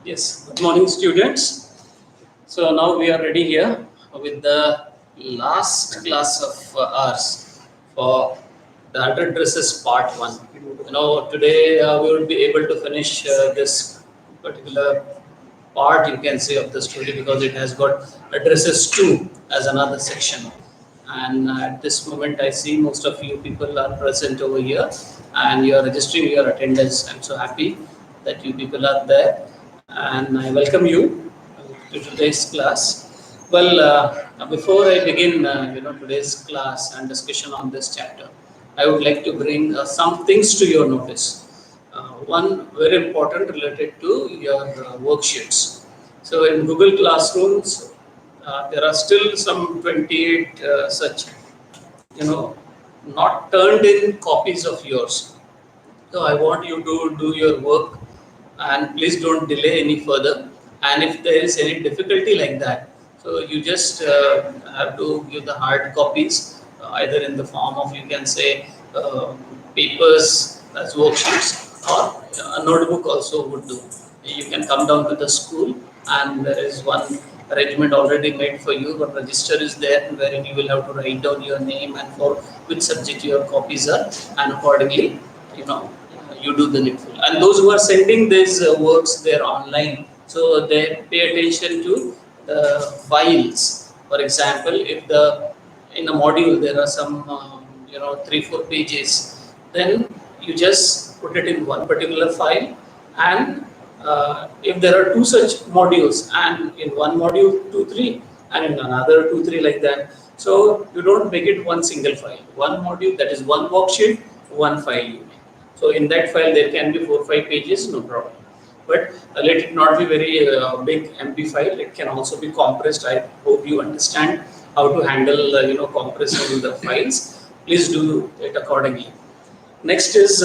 Yes, good morning, students. So now we are ready here with the last class of ours for the adult dresses part one. Today we will be able to finish this particular part, you can say, of the story because it has got addresses two as another section. And at this moment, I see most of you people are present over here and you are registering your attendance. I'm so happy that you people are there, and I welcome you to today's class. Well, before I begin, today's class and discussion on this chapter, I would like to bring some things to your notice. One very important related to your worksheets. So in Google Classrooms, there are still some 28 such, you know, not turned in copies of yours. So I want you to do your work and please don't delay any further. And if there is any difficulty like that, so you just have to give the hard copies, either in the form of, you can say, papers as worksheets, or a notebook also would do. You can come down to the school and there is one arrangement already made for you. One register is there wherein you will have to write down your name and for which subject your copies are, and accordingly, you know, you do the needful. And those who are sending these works, they're online, so they pay attention to the files. For example, if the in a module there are some 3-4 pages, then you just put it in one particular file. And if there are two such modules, and in one module 2-3 and in another 2-3, like that, so you don't make it one single file, one module, that is one worksheet, one file you make. So in that file there can be 4-5 pages, no problem. But let it not be very big MP file. It can also be compressed. I hope you understand how to handle compressing the files. Please do it accordingly. Next is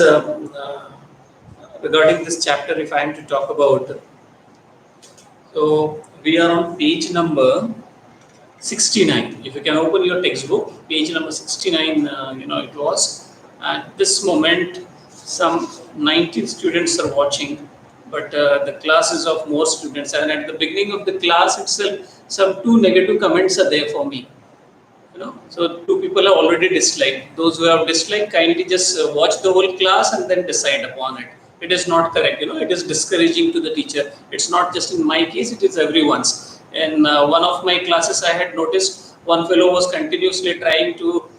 regarding this chapter, if I am to talk about. So we are on page number 69. If you can open your textbook, page number 69, it was. At this moment, some 90 students are watching, but the class is of more students. And at the beginning of the class itself, some 2 negative comments are there for me. So 2 people have already disliked. Those who have disliked, kindly just watch the whole class and then decide upon it. It is not correct. It is discouraging to the teacher. It's not just in my case; it is everyone's. In one of my classes, I had noticed one fellow was continuously trying to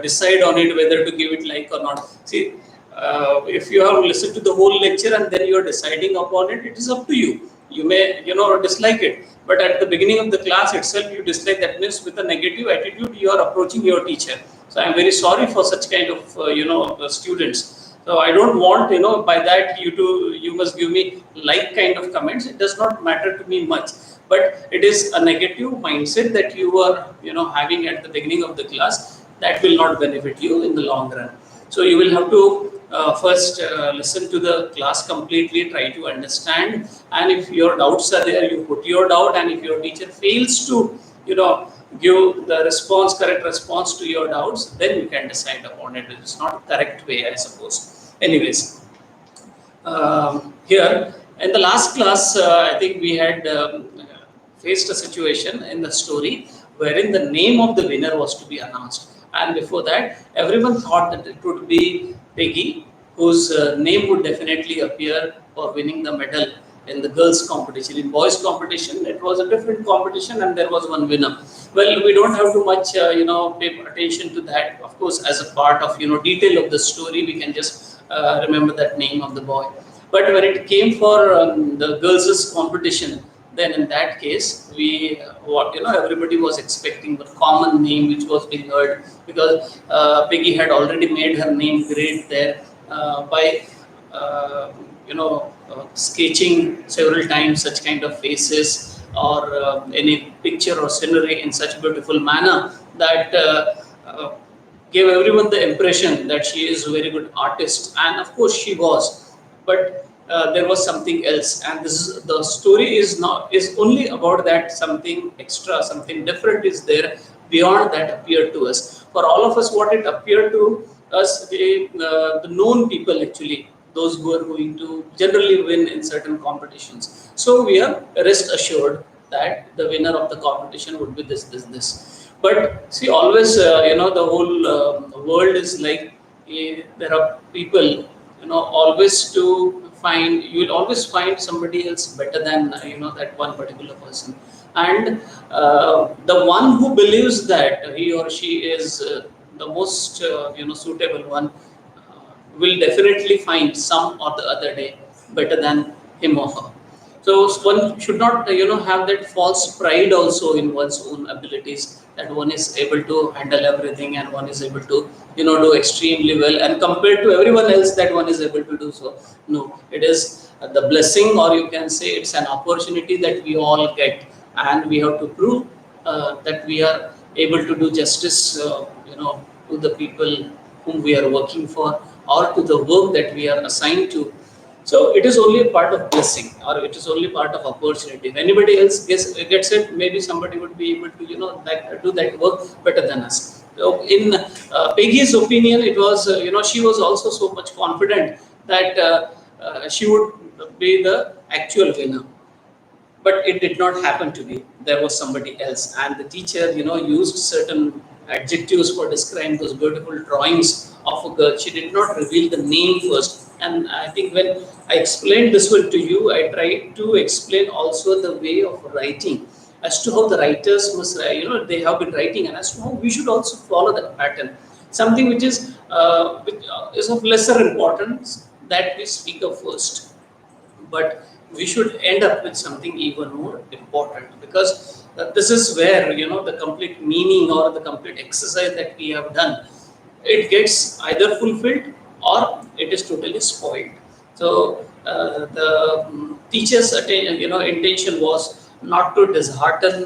decide on it whether to give it like or not. See, if you have listened to the whole lecture and then you are deciding upon it, it is up to you. You may, dislike it, but at the beginning of the class itself, you dislike. That means with a negative attitude, you are approaching your teacher. So I am very sorry for such kind of students. So I don't want, by that you must give me like kind of comments. It does not matter to me much, but it is a negative mindset that you are, having at the beginning of the class that will not benefit you in the long run. So you will have to first listen to the class completely, try to understand, and if your doubts are there, you put your doubt, and if your teacher fails to, give the correct response to your doubts, then you can decide upon it. It is not correct way, I suppose. Anyways, here in the last class, I think we had faced a situation in the story wherein the name of the winner was to be announced. And before that, everyone thought that it would be Peggy, whose name would definitely appear for winning the medal in the girls' competition. In boys' competition, it was a different competition, and there was one winner. Well, we don't have too much, pay attention to that. Of course, as a part of, detail of the story, we can just remember that name of the boy. But when it came for the girls' competition, then in that case, everybody was expecting the common name which was being heard, because Peggy had already made her name great there by sketching several times such kind of faces or any picture or scenery in such beautiful manner that gave everyone the impression that she is a very good artist. And of course she was, but there was something else, and the story is only about that. Something extra, something different is there beyond that appeared to us. For all of us, what it appeared to us, the known people actually, those who are going to generally win in certain competitions. So we are rest assured that the winner of the competition would be this. But see, always the whole world is like there are people, always to find, you will always find somebody else better than that one particular person. And the one who believes that he or she is the most suitable one will definitely find some or the other day better than him or her. So one should not, have that false pride also in one's own abilities, that one is able to handle everything and one is able to, do extremely well, and compared to everyone else that one is able to do so. No, it is the blessing, or you can say it's an opportunity that we all get, and we have to prove that we are able to do justice, to the people whom we are working for, or to the work that we are assigned to. So it is only a part of blessing, or it is only part of opportunity. If anybody else gets it, maybe somebody would be able to, do that work better than us. So in Peggy's opinion, it was, she was also so much confident that she would be the actual winner, but it did not happen to be. There was somebody else, and the teacher used certain adjectives for describing those beautiful drawings of a girl. She did not reveal the name first, and I think when I explained this one to you, I tried to explain also the way of writing, as to how the writers must they have been writing, and as to how we should also follow that pattern. Something which is of lesser importance, that we speak of first, but we should end up with something even more important, because this is where the complete meaning or the complete exercise that we have done, it gets either fulfilled or it is totally spoiled. So the teacher's intention was not to dishearten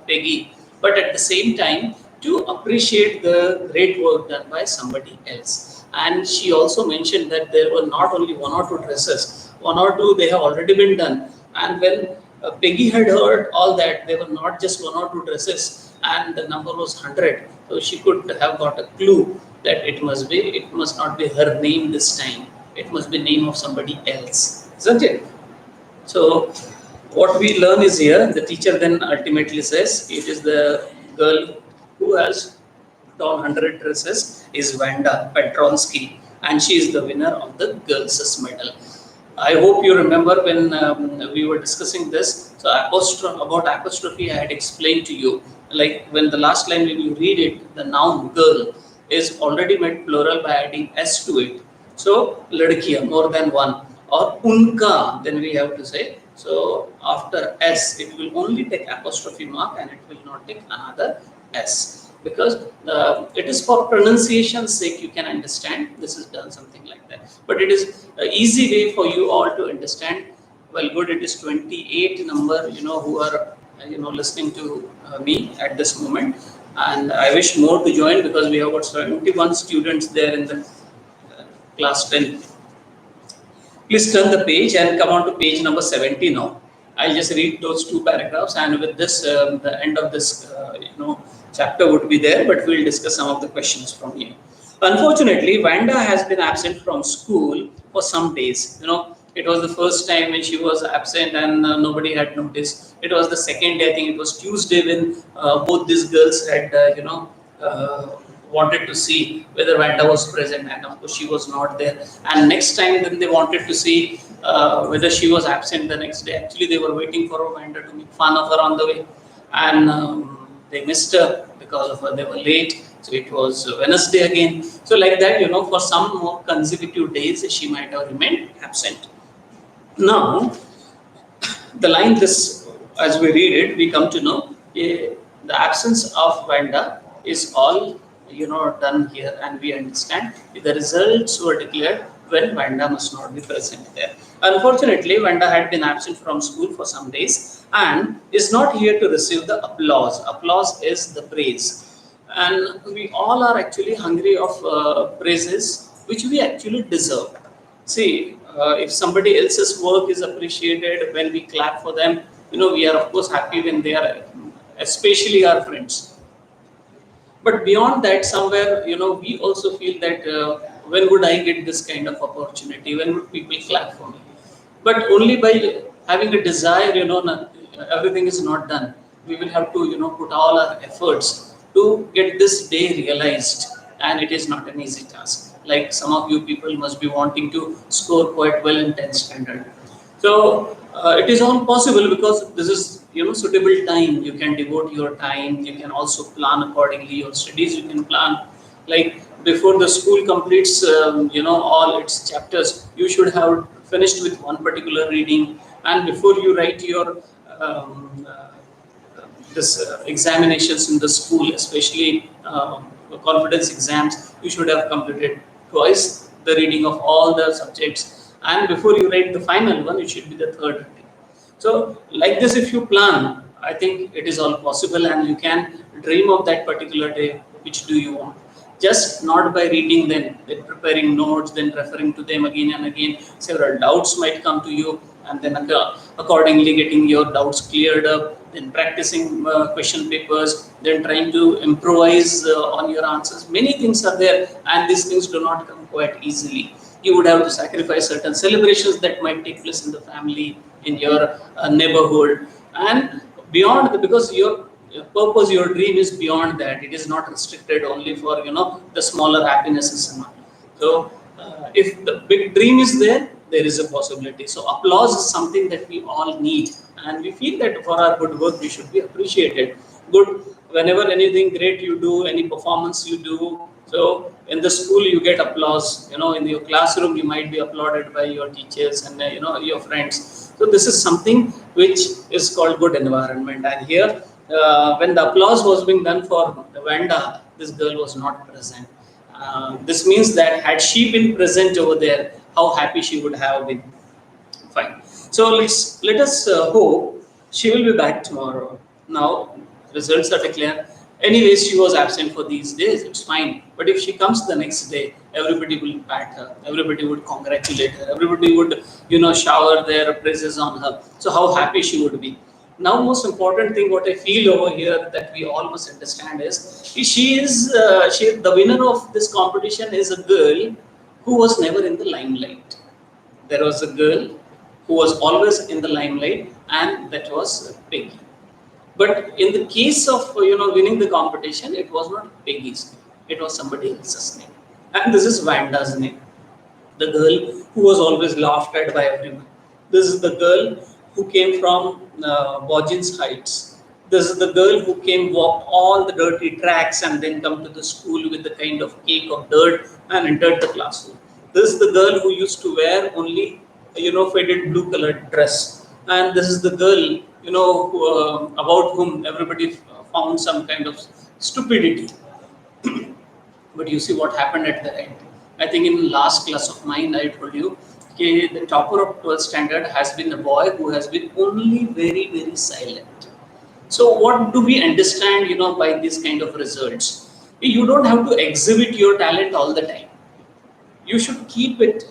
Peggy, but at the same time to appreciate the great work done by somebody else. And she also mentioned that there were not only one or two dresses, one or two they have already been done. And when Peggy had heard all that, they were not just one or two dresses, and the number was 100. So she could have got a clue that it must not be her name this time. It must be name of somebody else, isn't it? So what we learn is here, the teacher then ultimately says it is the girl who has done 100 dresses is Vanda Petronsky, and she is the winner of the girls' medal. I hope you remember when we were discussing this. So about apostrophe, I had explained to you. Like when the last line, when you read it, the noun girl is already made plural by adding s to it. So ladkiya, more than one, or unka, then we have to say. So after s, it will only take apostrophe mark and it will not take another s, because it is for pronunciation's sake. You can understand this is done something like that, but it is an easy way for you all to understand. Well, good, it is 28 number who are listening to me at this moment, and I wish more to join, because we have got 71 students there in the class 10. Please turn the page and come on to page number 70 now. I'll just read those two paragraphs, and with this, the end of this, chapter would be there, but we'll discuss some of the questions from here. Unfortunately, Vanda has been absent from school for some days. It was the first time when she was absent, and nobody had noticed. It was the second day, I think it was Tuesday, when both these girls had, wanted to see whether Vanda was present, and of course she was not there. And next time, then they wanted to see whether she was absent the next day. Actually, they were waiting for Vanda to make fun of her on the way, and they missed her because of her. They were late. So it was Wednesday again. So like that, for some more consecutive days, she might have remained absent. Now, the line this, as we read it, we come to know the absence of Vanda is all done here, and we understand the results were declared when Vanda must not be present there. Unfortunately, Vanda had been absent from school for some days and is not here to receive the applause. Applause is the praise. And we all are actually hungry of praises which we actually deserve. See, if somebody else's work is appreciated, when we clap for them, we are of course happy when they are, especially our friends. But beyond that, somewhere, we also feel that when would I get this kind of opportunity? When would people clap for me? But only by having a desire, everything is not done. We will have to, put all our efforts to get this day realized, and it is not an easy task. Like some of you people must be wanting to score quite well in 10th standard. So it is all possible because this is suitable time. You can devote your time. You can also plan accordingly. Your studies you can plan. Like before the school completes, all its chapters, you should have finished with one particular reading. And before you write your um, uh, this examinations in the school, especially confidence exams, you should have completed twice the reading of all the subjects. And before you write the final one, it should be the third reading. So, like this, if you plan, I think it is all possible, and you can dream of that particular day. Which do you want? Just not by reading them, then preparing notes, then referring to them again and again. Several doubts might come to you, and then accordingly getting your doubts cleared up, then practicing question papers, then trying to improvise on your answers. Many things are there, and these things do not come quite easily. You would have to sacrifice certain celebrations that might take place in the family, in your neighborhood, and beyond because your purpose, your dream is beyond that. It is not restricted only for the smaller happinesses and all. So if the big dream is there, there is a possibility. So applause is something that we all need, and we feel that for our good work we should be appreciated. Good, whenever anything great you do, any performance you do, so in the school you get applause, in your classroom you might be applauded by your teachers and your friends. So this is something which is called good environment. And here when the applause was being done for Vanda, this girl was not present. This means that had she been present over there, how happy she would have been. Fine. So let us hope she will be back tomorrow. Now results are declared. Anyways, she was absent for these days. It's fine. But if she comes the next day, everybody will pat her. Everybody would congratulate her. Everybody would shower their praises on her. So how happy she would be. Now, most important thing what I feel over here that we all must understand is she the winner of this competition is a girl who was never in the limelight. There was a girl who was always in the limelight, and that was Peggy. But in the case of winning the competition, it was not Peggy's name; it was somebody else's name, and this is Vanda's name, the girl who was always laughed at by everyone. This is the girl who came from Bojin's Heights. This is the girl who came, walked all the dirty tracks, and then come to the school with the kind of cake of dirt and entered the classroom. This is the girl who used to wear only, faded blue colored dress. And this is the girl, about whom everybody found some kind of stupidity. But you see what happened at the end. I think in last class of mine, I told you, okay, the topper of 12th standard has been a boy who has been only very, very silent. So what do we understand, by these kind of results? You don't have to exhibit your talent all the time. You should keep it,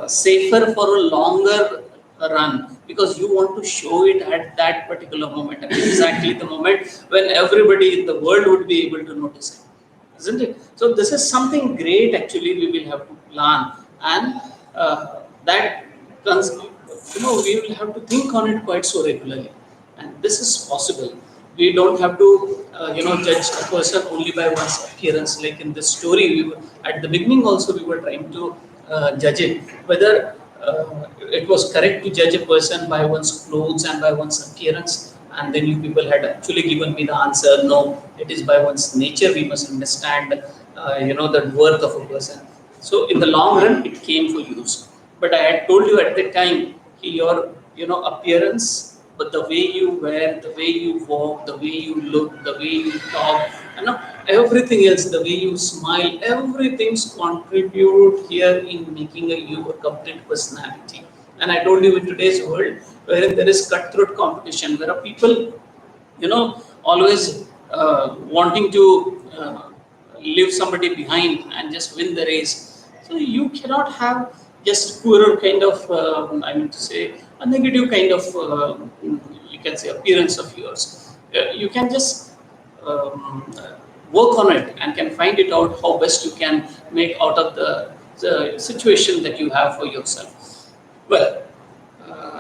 safer for a longer run, because you want to show it at that particular moment, exactly the moment when everybody in the world would be able to notice it, isn't it? So this is something great. Actually, we will have to plan, and that we will have to think on it quite so regularly, and this is possible. We don't have to judge a person only by one's appearance. Like in this story, at the beginning also we were trying to judge it whether it was correct to judge a person by one's clothes and by one's appearance. And then you people had actually given me the answer, no, it is by one's nature. We must understand the worth of a person. So in the long run it came for use. But I had told you at the time, your appearance, but the way you wear, the way you walk, the way you look, the way you talk, everything else, the way you smile, everything's contribute here in making you a complete personality. And I told you, in today's world, where there is cutthroat competition, where are people, always wanting to leave somebody behind and just win the race. So you cannot have just poorer kind of, to say, a negative kind of, you can say, appearance of yours. You can just work on it and can find it out how best you can make out of the situation that you have for yourself. Well,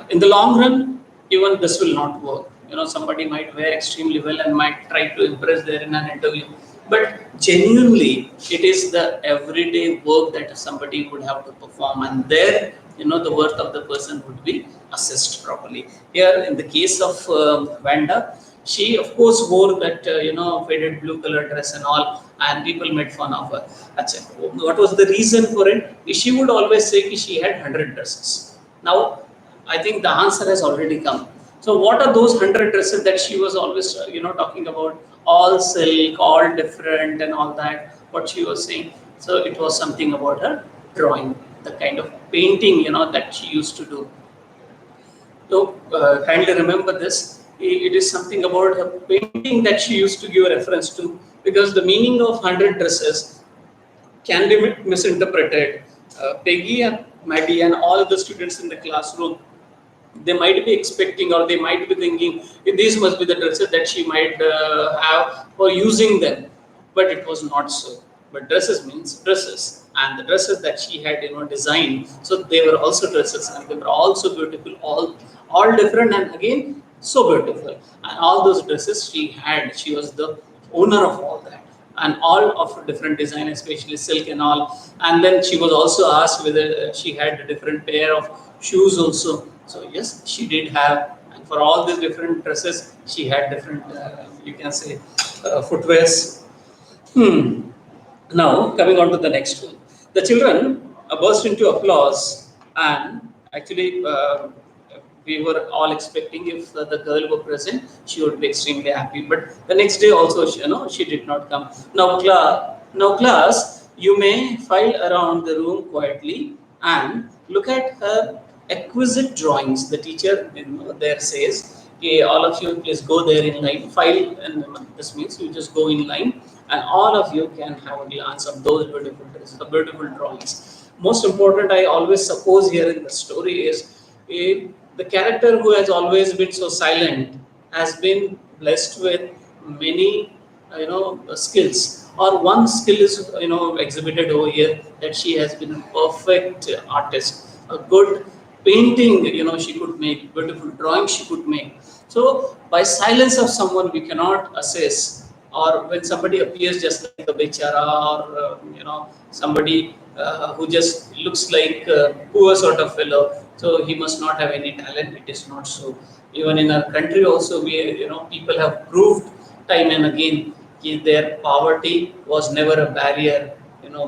in the long run, even this will not work. Somebody might wear extremely well and might try to impress there in an interview. But genuinely, it is the everyday work that somebody would have to perform, and there, the worth of the person would be assessed properly. Here, in the case of Vanda, she of course wore that faded blue color dress and all, and people made fun of her. What was the reason for it? She would always say that she had 100 dresses. Now, I think the answer has already come. So, what are those 100 dresses that she was always, talking about? All silk, all different, and all that. What she was saying. So, it was something about her drawing, the kind of painting, that she used to do. So, kindly remember this. It is something about her painting that she used to give a reference to, because the meaning of 100 dresses can be misinterpreted. Peggy and Maddie and all the students in the classroom, they might be expecting or they might be thinking these must be the dresses that she might have for using them, but it was not so. But dresses means dresses, and the dresses that she had designed, so they were also dresses and they were also beautiful, all different, and again so beautiful. And all those dresses she was the owner of all that, and all of different design, especially silk and all. And then she was also asked whether she had a different pair of shoes also. So yes, she did have, and for all these different dresses, she had different, you can say, footwears. Now, coming on to the next one. The children burst into applause, and actually, we were all expecting if the girl were present, she would be extremely happy. But the next day also, she did not come. Now class, you may file around the room quietly and look at her exquisite drawings. The teacher there says, okay, all of you please go there in line, file, and this means you just go in line, and all of you can have a glance of those beautiful dresses, the beautiful drawings. Most important, I always suppose here in the story is the character who has always been so silent has been blessed with many skills, or one skill is exhibited over here, that she has been a perfect artist, a good painting she could make, beautiful drawing she could make. So by silence of someone we cannot assess, or when somebody appears just like a bechara, or somebody who just looks like a poor sort of fellow, so he must not have any talent. It is not so. Even in our country also, we people have proved time and again their poverty was never a barrier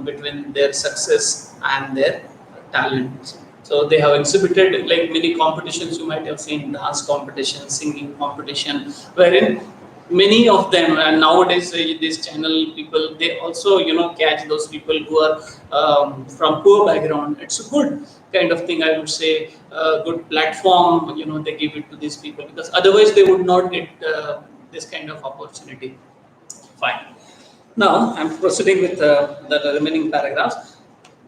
between their success and their talent. So they have exhibited like many competitions. You might have seen dance competition, singing competition, wherein many of them, and nowadays this channel people, they also catch those people who are from poor background. It's a good kind of thing, I would say, a good platform they give it to these people, because otherwise they would not get this kind of opportunity. Fine. Now I'm proceeding with the remaining paragraphs.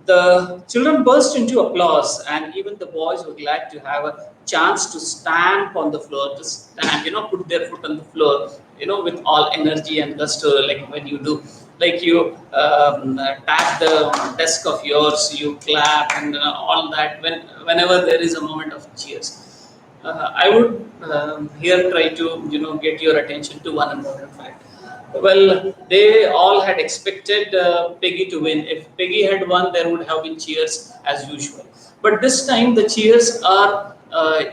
The children burst into applause, and even the boys were glad to have a chance to stamp on the floor, to stand, put their foot on the floor, with all energy and gusto, like when you do, like you tap the desk of yours, you clap and all that. Whenever there is a moment of cheers, I would here try to get your attention to one important fact. Well, they all had expected Peggy to win. If Peggy had won, there would have been cheers as usual. But this time, the cheers are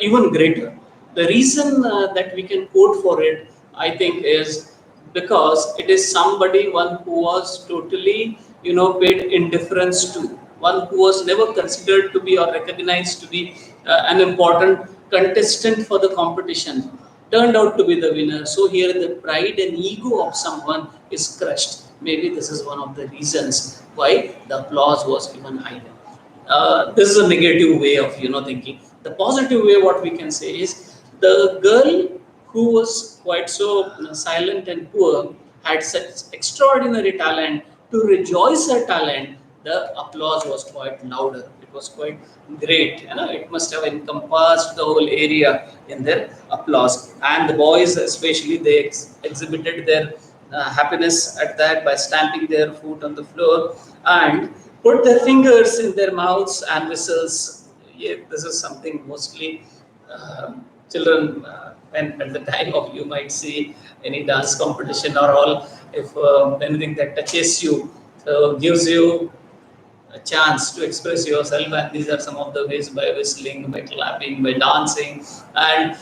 even greater. The reason that we can quote for it, I think, is because it is somebody, one who was totally, paid indifference to, one who was never considered to be or recognized to be an important contestant for the competition, turned out to be the winner. So here the pride and ego of someone is crushed. Maybe this is one of the reasons why the applause was given higher. This is a negative way of thinking. The positive way, what we can say is, the girl who was quite so silent and poor had such extraordinary talent. To rejoice her talent, the applause was quite louder. It was quite great. It must have encompassed the whole area in their applause. And the boys, especially, they exhibited their happiness at that by stamping their foot on the floor and put their fingers in their mouths and whistles. Yeah, this is something mostly children, when at the time of you might see any dance competition or all, if anything that touches you, gives you a chance to express yourself, and these are some of the ways: by whistling, by clapping, by dancing, and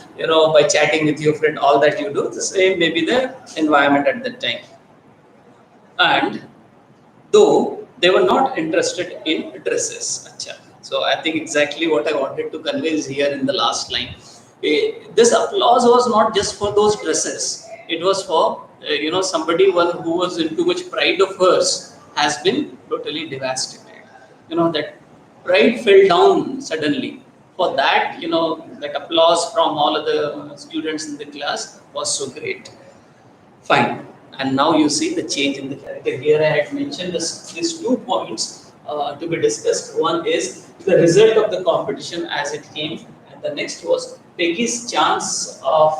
by chatting with your friend, all that you do, the same may be the environment at that time. And though they were not interested in dresses. Acha. So I think exactly what I wanted to convey is here in the last line. This applause was not just for those dresses. It was for somebody one who was in too much pride of hers has been totally devastated. That pride fell down suddenly. For that, that applause from all of the students in the class was so great. Fine. And now you see the change in the character. Here I had mentioned these 2 points to be discussed. One is the result of the competition as it came, and the next was Peggy's chance of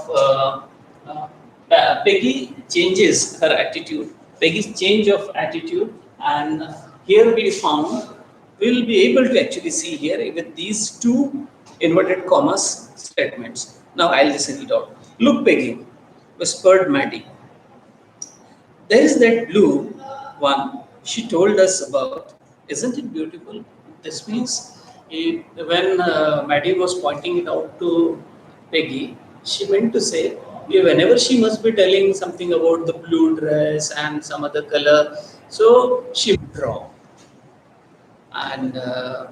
Peggy changes her attitude. Peggy's change of attitude, and here we found we'll be able to actually see here with these two inverted commas statements. Now I'll just read it out. Look, Peggy, whispered Maddie. There is that blue one she told us about. Isn't it beautiful? This means when Maddie was pointing it out to Peggy, she meant to say, whenever she must be telling something about the blue dress and some other color, so she would draw. And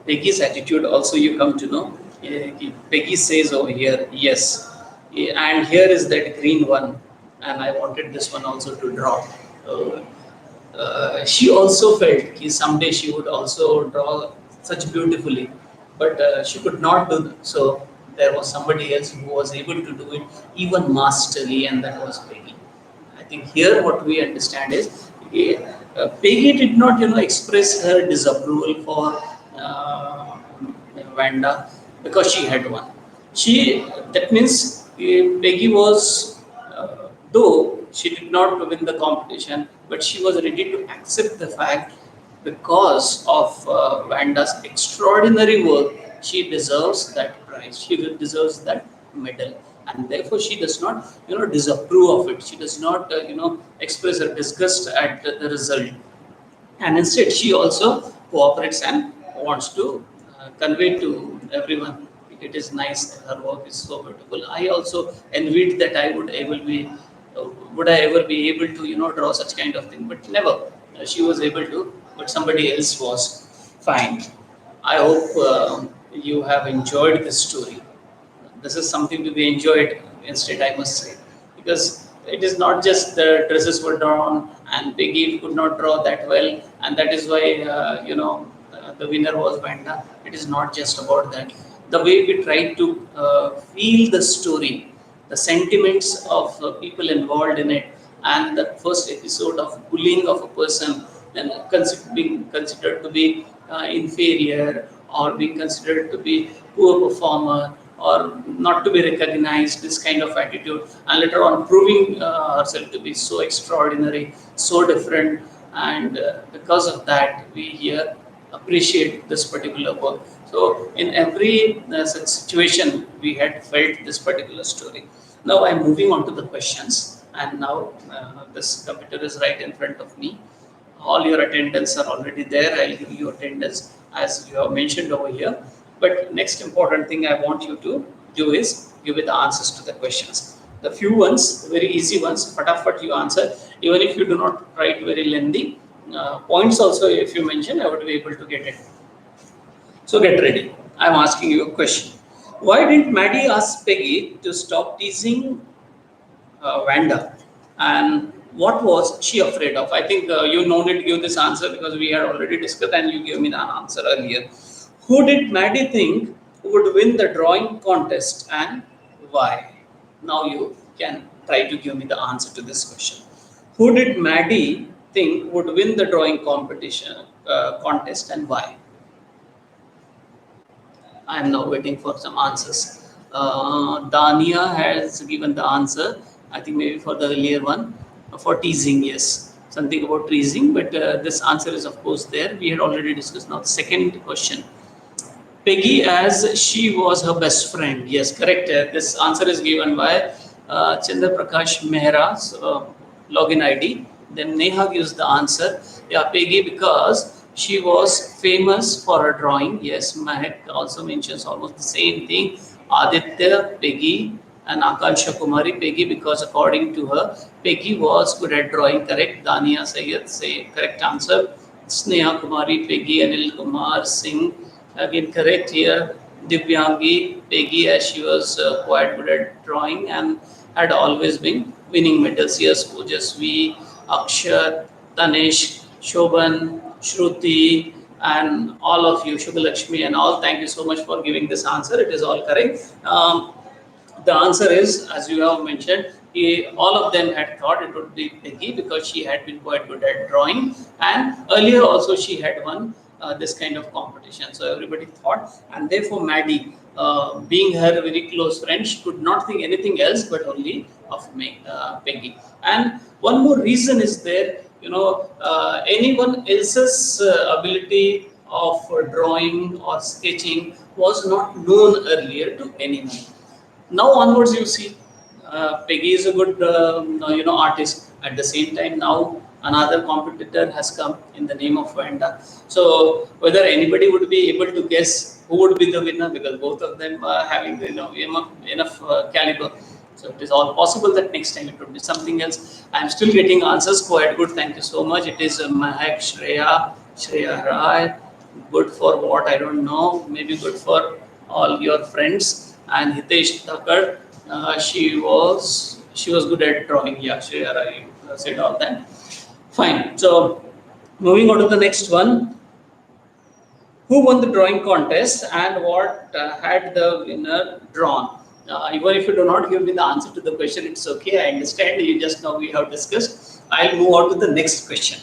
Peggy's attitude also you come to know. Peggy says over here, yes, and here is that green one, and I wanted this one also to draw. Uh, she also felt someday she would also draw such beautifully, but she could not do that. So there was somebody else who was able to do it even masterly, and that was Peggy. I think here what we understand is Peggy did not, express her disapproval for Vanda because she had won. That means Peggy was, though she did not win the competition, but she was ready to accept the fact because of Vanda's extraordinary work, she deserves that prize. She deserves that medal, and therefore she does not, disapprove of it. She does not, express her disgust at the result, and instead she also cooperates and wants to convey to everyone. It is nice. Her work is so beautiful. I also envied that I would I ever be able to draw such kind of thing, but never. She was able to, but somebody else was. Fine. I hope you have enjoyed this story. This is something to be enjoyed instead, I must say, because it is not just the dresses were drawn and Peggy could not draw that well, and that is why the winner was Vanda. It is not just about that. The way we try to feel the story, the sentiments of people involved in it, and the first episode of bullying of a person and being considered to be inferior, or being considered to be poor performer, or not to be recognized, this kind of attitude, and later on proving herself to be so extraordinary, so different, and because of that we here appreciate this particular work. So in every such situation we had felt this particular story. Now I'm moving on to the questions, and now this computer is right in front of me. All your attendance are already there. I'll give you attendance as you have mentioned over here. But next important thing I want you to do is give it the answers to the questions. The few ones, very easy ones, fatafat you answer. Even if you do not write very lengthy, points also if you mention, I would be able to get it. So get ready. I'm asking you a question. Why didn't Maddie ask Peggy to stop teasing Vanda? And what was she afraid of? I think you no need to give this answer because we had already discussed and you gave me the answer earlier. Who did Maddie think would win the drawing contest and why? Now you can try to give me the answer to this question. Who did Maddie think would win the drawing competition contest and why? I am now waiting for some answers. Dania has given the answer. I think maybe for the earlier one. for teasing, yes. Something about teasing, but this answer is of course there. We had already discussed. Now, the second question. Peggy, as she was her best friend. Yes, correct. This answer is given by Chandra Prakash Mehra's login ID. Then Neha gives the answer. Yeah, Peggy, because she was famous for her drawing. Yes, Mahek also mentions almost the same thing. Aditya, Peggy, and Akansha Kumari, Peggy, because according to her, Peggy was good at drawing. Correct. Dania Sayed, say correct answer. Sneha Kumari, Peggy, Anil Kumar Singh. Again, correct here. Divyangi, Peggy, as she was quite good at drawing and had always been winning medals. Yes, Ojasvi, Akshat, Tanish, Shobhan, Shruti, and all of you, Shubhalakshmi and all. Thank you so much for giving this answer. It is all correct. The answer is, as you have mentioned, all of them had thought it would be Peggy because she had been quite good at drawing, and earlier also she had won this kind of competition. So everybody thought, and therefore Maddie, being her very close friend, she could not think anything else but only of Peggy. And one more reason is there. Anyone else's ability of drawing or sketching was not known earlier to anyone. Now onwards, you see, Peggy is a good artist. At the same time, now another competitor has come in the name of Vanda. So whether anybody would be able to guess who would be the winner, because both of them are having enough caliber. So it is all possible that next time it would be something else. I'm still getting answers quite good. Thank you so much. It is Mahak, Shreya Rai. Good for what? I don't know. Maybe good for all your friends. And Hitesh Thakkar, she was good at drawing. Yeah, Shreya Rai said all that. Fine. So moving on to the next one. Who won the drawing contest and what had the winner drawn? Even if you do not give me the answer to the question, it's okay. I understand. You just know we have discussed. I'll move on to the next question.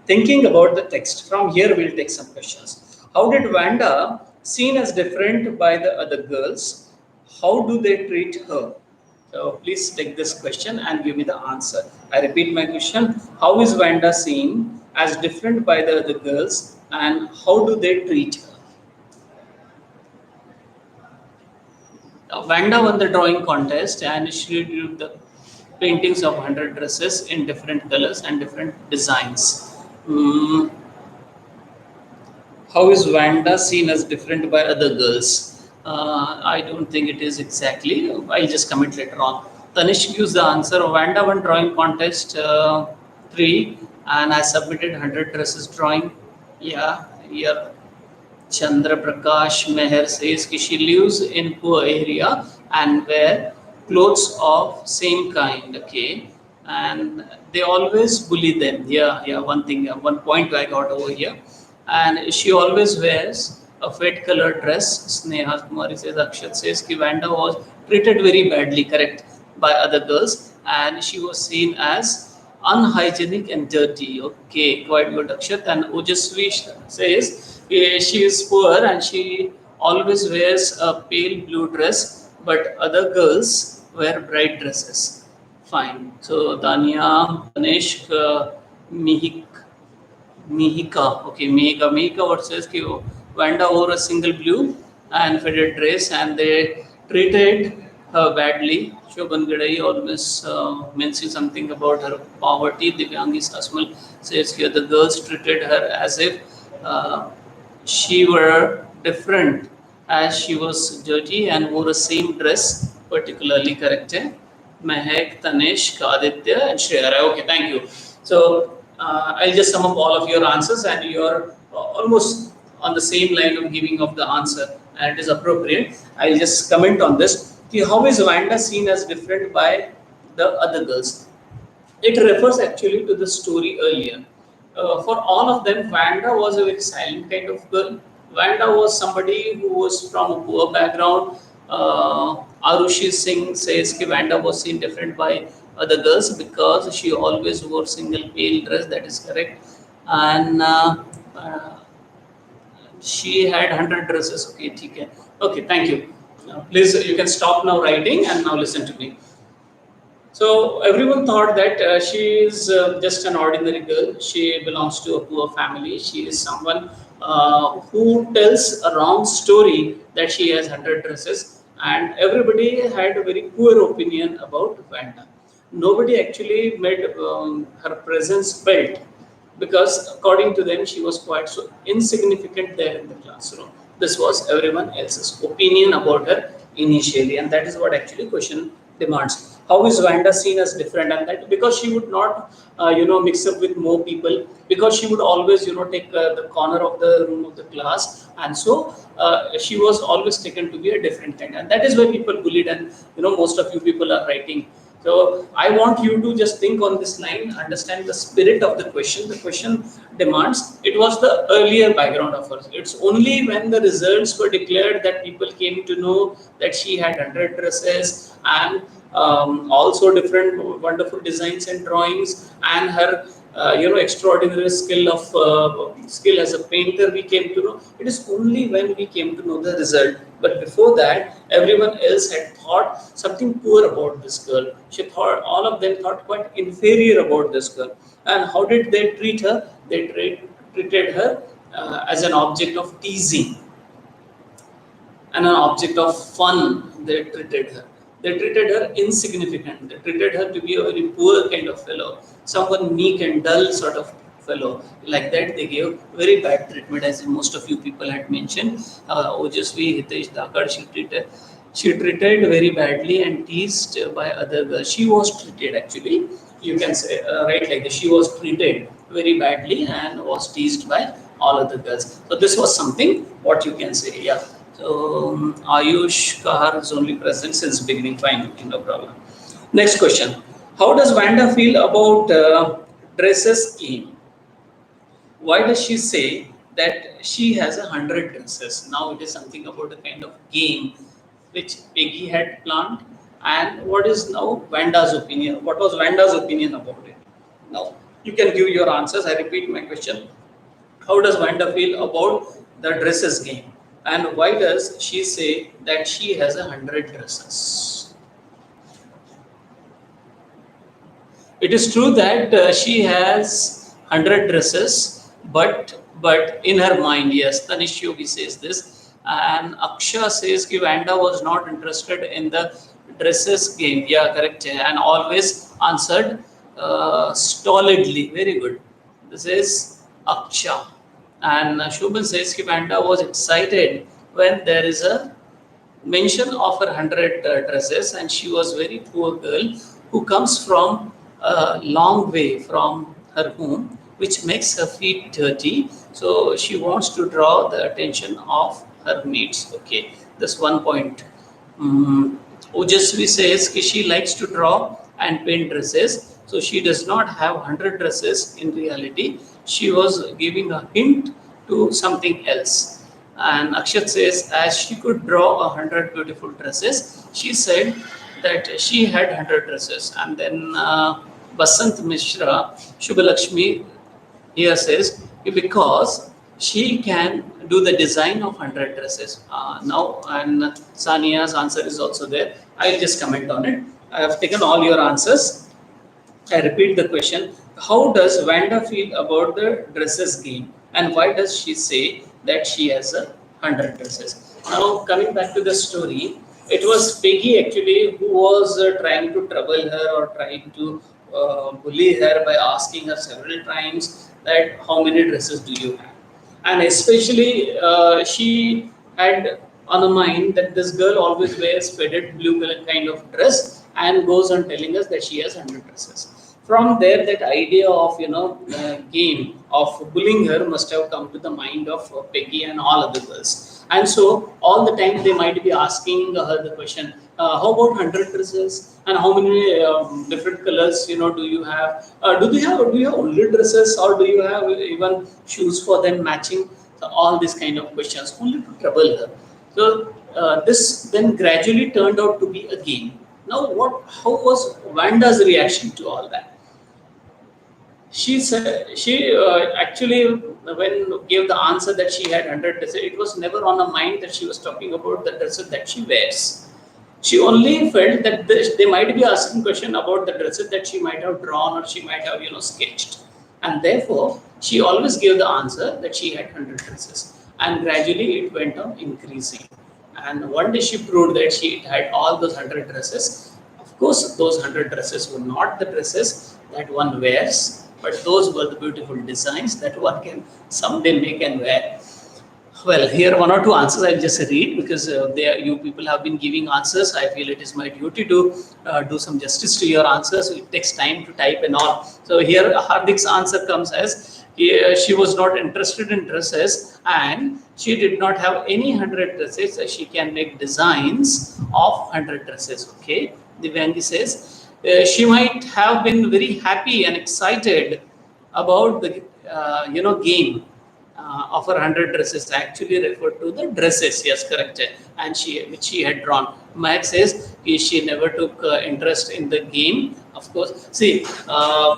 Thinking about the text, from here we'll take some questions. How did Vanda, seen as different by the other girls, how do they treat her? So please take this question and give me the answer. I repeat my question. How is Vanda seen as different by the other girls and how do they treat her? Vanda won the drawing contest and she drew the paintings of 100 dresses in different colors and different designs. How is Vanda seen as different by other girls? I don't think it is exactly. I'll just comment later on. Tanish gives the answer. Vanda won drawing contest 3 and I submitted 100 dresses drawing. Yeah, here Chandra Prakash Meher says ki she lives in poor area and wear clothes of same kind. Okay, and they always bully them. Yeah. One thing, one point I got over here, and she always wears a fat colored dress. Sneha Kumari says, Akshat says ki Vanda was treated very badly, correct, by other girls, and she was seen as unhygienic and dirty. Okay, quite good, Akshat. And Ojasvi says she is poor and she always wears a pale blue dress, but other girls wear bright dresses. Fine. So Dania, Tanishk, Mihik, Mihika. Okay, Mihika. What says ki Vanda wore a single blue and faded dress, and they treated her badly. Shobhan Gadai always mentions something about her poverty. Divyangi Sasmal says here the girls treated her as if she were different, as she was dirty and wore the same dress, particularly correct. Mehak, Tanish, Aditya, and Shreya. Okay, thank you. So I'll just sum up all of your answers, and you're almost on the same line of giving of the answer, and it is appropriate. I'll just comment on this. Okay, how is Vanda seen as different by the other girls? It refers actually to the story earlier. For all of them, Vanda was a very silent kind of girl. Vanda was somebody who was from a poor background. Arushi Singh says that Vanda was seen different by other girls because she always wore single pale dress. That is correct, and uh, she had 100 dresses. Okay, okay. Okay, thank you. Please, you can stop now writing and now listen to me. So everyone thought that she is just an ordinary girl. She belongs to a poor family. She is someone who tells a wrong story that she has 100 dresses, and everybody had a very poor opinion about Vanda. Nobody actually made her presence felt because according to them she was quite so insignificant there in the classroom. This was everyone else's opinion about her initially, and that is what actually question demands. How is Vanda seen as different? And that because she would not mix up with more people, because she would always take the corner of the room of the class, and so she was always taken to be a different kind, and that is why people bullied, and most of you people are writing. So I want you to just think on this line, understand the spirit of the question. The question demands it was the earlier background of hers. It's only when the results were declared that people came to know that she had 100 dresses and also different wonderful designs and drawings, and her extraordinary skill as a painter. We came to know it is only when we came to know the result, but before that everyone else had thought something poor about this girl. She thought all of them thought quite inferior about this girl. And how did they treat her? They treated her as an object of teasing and an object of fun. They treated her. They treated her insignificant. They treated her to be a very poor kind of fellow, someone meek and dull sort of fellow. Like that, they gave very bad treatment, as most of you people had mentioned. Ojasvi Hitesh Dakar, she treated very badly and teased by other girls. She was treated actually, you can say right like this. She was treated very badly and was teased by all other girls. So this was something what you can say. Yeah. So Ayush Kahar is only present since beginning. Fine, okay, no problem. Next question: how does Vanda feel about dresses game? Why does she say that she has 100 dresses? Now it is something about a kind of game which Peggy had planned. And what is now Vanda's opinion? What was Vanda's opinion about it? Now you can give your answers. I repeat my question: how does Vanda feel about the dresses game? And why does she say that she has 100 dresses? It is true that she has 100 dresses, but in her mind, yes, Tanish Yogi says this, and Aksha says that Vanda was not interested in the dresses game. Yeah, correct, and always answered stolidly. Very good. This is Aksha. And Shubhan says that Vanda was excited when there is a mention of her 100 dresses, and she was very poor girl who comes from a long way from her home, which makes her feet dirty. So she wants to draw the attention of her mates. Okay, this one point. Ojasvi says that she likes to draw and paint dresses, so she does not have 100 dresses in reality. She was giving a hint to something else. And Akshat says, as she could draw 100 beautiful dresses, she said that she had 100 dresses. And then Basant Mishra, Shubhalakshmi here says, because she can do the design of 100 dresses. Now, and Sania's answer is also there. I'll just comment on it. I have taken all your answers. I repeat the question: how does Vanda feel about the dresses game, and why does she say that she has 100 dresses? Now, coming back to the story, it was Peggy actually who was trying to trouble her or trying to bully her by asking her several times that how many dresses do you have, and especially she had on the mind that this girl always wears faded blue color kind of dress and goes on telling us that she has 100 dresses. From there, that idea of game of bullying her must have come to the mind of Peggy and all other girls. And so all the time they might be asking her the question, how about 100 dresses, and how many different colors do you have? Do you have only dresses, or do you have even shoes for them matching? So all these kind of questions only to trouble her. So this then gradually turned out to be a game. Now, how was Vanda's reaction to all that? She said she actually when gave the answer that she had 100 dresses, it was never on her mind that she was talking about the dresses that she wears. She only felt that they might be asking question about the dresses that she might have drawn or she might have sketched, and therefore she always gave the answer that she had 100 dresses, and gradually it went on increasing. And one day she proved that she had all those 100 dresses. Of course, those 100 dresses were not the dresses that one wears, but those were the beautiful designs that one can someday make and wear. Well, here one or two answers I'll just read because you people have been giving answers. I feel it is my duty to do some justice to your answers. So it takes time to type and all. So here Hardik's answer comes as she was not interested in dresses and she did not have any 100 dresses. She can make designs of 100 dresses. Okay, Divyangi says she might have been very happy and excited about the game of her 100 dresses actually referred to the dresses. Yes, correct. And which she had drawn. Max says she never took interest in the game. Of course, see,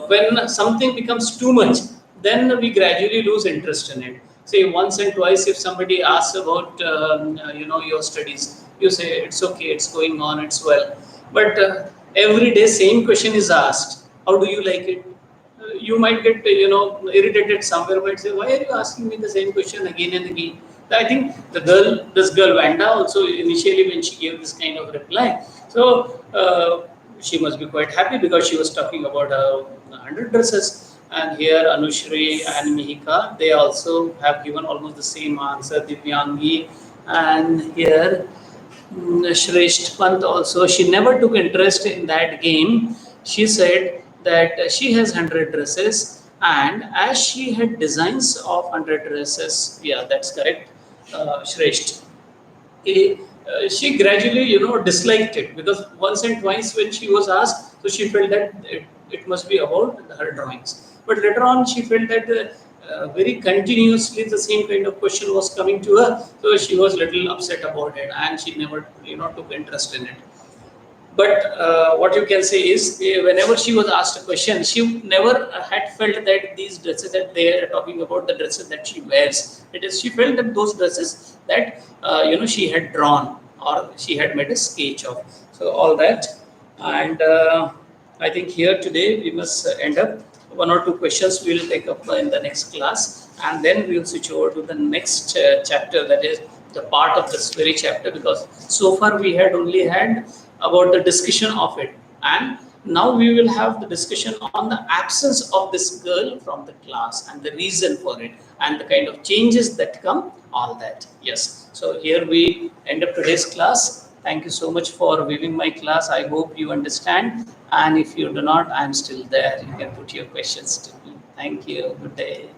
when something becomes too much, then we gradually lose interest in it. Say once and twice, if somebody asks about your studies, you say it's okay, it's going on, it's well. But every day, same question is asked. How do you like it? You might get irritated somewhere, might say, why are you asking me the same question again and again? I think this girl Vanda also initially when she gave this kind of reply, so she must be quite happy because she was talking about 100 dresses. And here Anushri and Mihika, they also have given almost the same answer. Divyangi, and here Shresht Pant also, she never took interest in that game. She said that she has 100 dresses, and as she had designs of 100 dresses, yeah, that's correct, Shresht. She gradually, disliked it because once and twice when she was asked, so she felt that it must be about her drawings. But later on, she felt that very continuously the same kind of question was coming to her, so she was little upset about it, and she never, took interest in it. But what you can say is, whenever she was asked a question, she never had felt that these dresses that they are talking about, the dresses that she wears. It is she felt that those dresses that she had drawn or she had made a sketch of. So all that, and I think here today we must end up. One or two questions we will take up in the next class, and then we will switch over to the next chapter, that is the part of this very chapter, because so far we had only had about the discussion of it, and now we will have the discussion on the absence of this girl from the class and the reason for it and the kind of changes that come, all that. Yes, so here we end up today's class. Thank you so much for viewing my class. I hope you understand, and if you do not, I am still there. You can put your questions to me. Thank you. Good day.